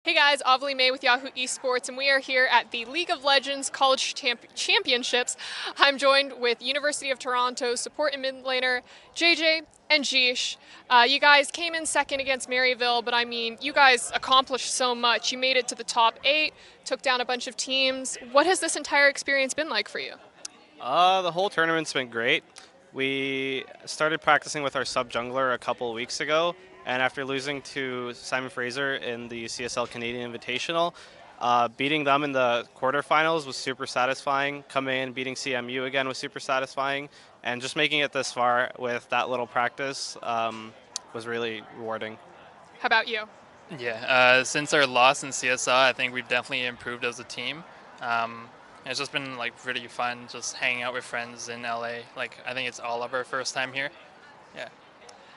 Hey guys, Ovilee May with Yahoo Esports, and we are here at the League of Legends College Championships. I'm joined with University of Toronto support and mid laner JayJ and Jheesh. You guys came in second against Maryville, but I mean, you guys accomplished so much. You made it to the top 8, took down a bunch of teams. What has this entire experience been like for you? The whole tournament's been great. We started practicing with our sub-jungler a couple of weeks ago, and after losing to Simon Fraser in the CSL Canadian Invitational, beating them in the quarterfinals was super satisfying. Coming in, beating CMU again was super satisfying, and just making it this far with that little practice was really rewarding. How about you? Yeah, since our loss in CSL, I think we've definitely improved as a team. It's just been like pretty fun just hanging out with friends in LA. Like I think it's all of our first time here. Yeah.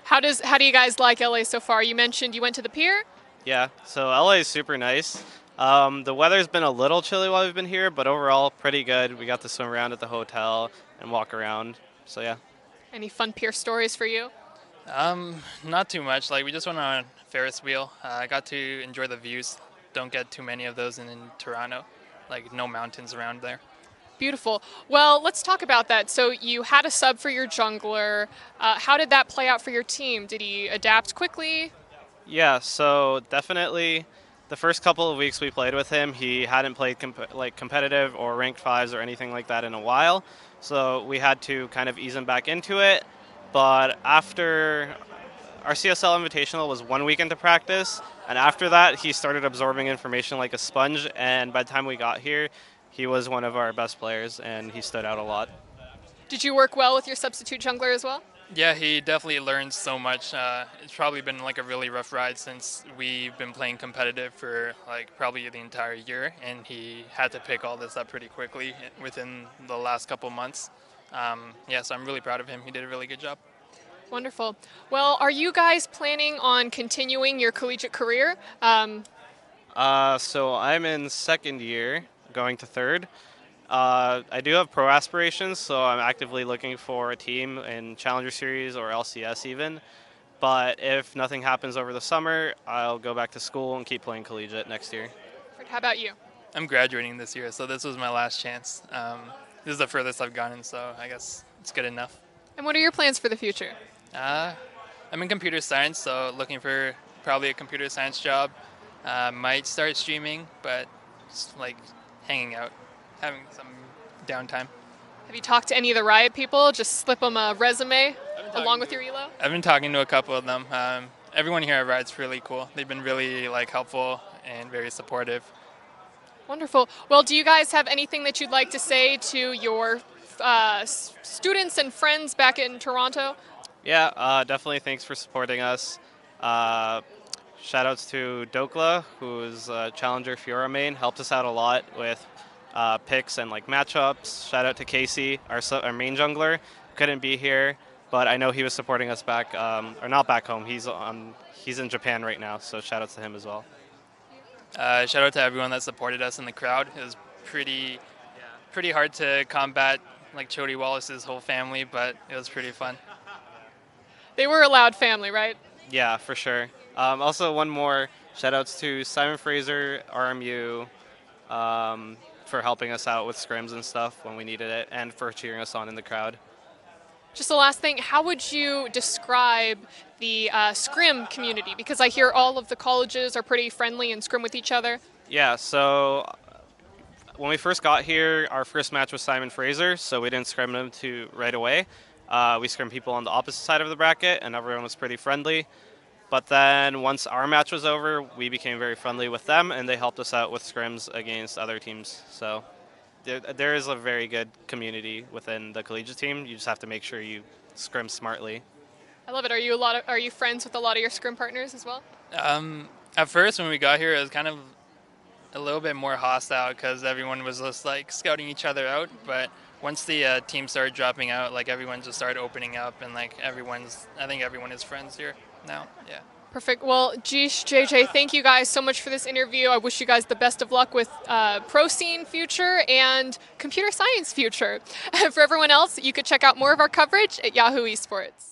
How do you guys like LA so far? You mentioned you went to the pier? Yeah, so LA is super nice. The weather's been a little chilly while we've been here, but overall pretty good. We got to swim around at the hotel and walk around, so yeah. Any fun pier stories for you? Not too much. Like we just went on a Ferris wheel. I got to enjoy the views. Don't get too many of those in Toronto. Like no mountains around there. Beautiful. Well, let's talk about that. So you had a sub for your jungler. How did that play out for your team? Did he adapt quickly? Yeah, so definitely the first couple of weeks we played with him, he hadn't played competitive or ranked fives or anything like that in a while. So we had to kind of ease him back into it. But after our CSL Invitational was 1 week into practice, and after that he started absorbing information like a sponge, and by the time we got here, he was one of our best players and he stood out a lot. Did you work well with your substitute jungler as well? Yeah, he definitely learned so much. It's probably been like a really rough ride since we've been playing competitive for like probably the entire year, and he had to pick all this up pretty quickly within the last couple months. Yeah, so I'm really proud of him. He did a really good job. Wonderful. Well, are you guys planning on continuing your collegiate career? So I'm in second year, going to third. I do have pro aspirations, so I'm actively looking for a team in Challenger Series or LCS even. But if nothing happens over the summer, I'll go back to school and keep playing collegiate next year. How about you? I'm graduating this year, so this was my last chance. This is the furthest I've gotten, so I guess it's good enough. And what are your plans for the future? I'm in computer science, so looking for probably a computer science job. Might start streaming, but just like hanging out, having some downtime. Have you talked to any of the Riot people? Just slip them a resume along with your elo? I've been talking to a couple of them. Everyone here at Riot's really cool. They've been really like helpful and very supportive. Wonderful. Well, do you guys have anything that you'd like to say to your students and friends back in Toronto? Yeah, definitely thanks for supporting us. Shoutouts to Dokla, who's Challenger Fiora main, helped us out a lot with picks and like matchups. Shout out to Casey, our main jungler. Couldn't be here, but I know he was supporting us back, or not back home. He's in Japan right now, so shout outs to him as well. Shout out to everyone that supported us in the crowd. It was pretty hard to combat like Chody Wallace's whole family, but it was pretty fun. They were a loud family, right? Yeah, for sure. Also, one more shout outs to Simon Fraser, RMU, for helping us out with scrims and stuff when we needed it, and for cheering us on in the crowd. Just the last thing, how would you describe the scrim community? Because I hear all of the colleges are pretty friendly and scrim with each other. Yeah, so when we first got here, our first match was Simon Fraser, so we didn't scrim him right away. We scrimmed people on the opposite side of the bracket, and everyone was pretty friendly. But then once our match was over, we became very friendly with them, and they helped us out with scrims against other teams. So there is a very good community within the collegiate team. You just have to make sure you scrim smartly. I love it. Are you friends with a lot of your scrim partners as well? At first, when we got here, it was kind of a little bit more hostile because everyone was just like scouting each other out. But once the team started dropping out, like everyone just started opening up, and like I think everyone is friends here now. Yeah. Perfect. Well, Jheesh, JayJ, thank you guys so much for this interview. I wish you guys the best of luck with pro scene future and computer science future. For everyone else, you could check out more of our coverage at Yahoo Esports.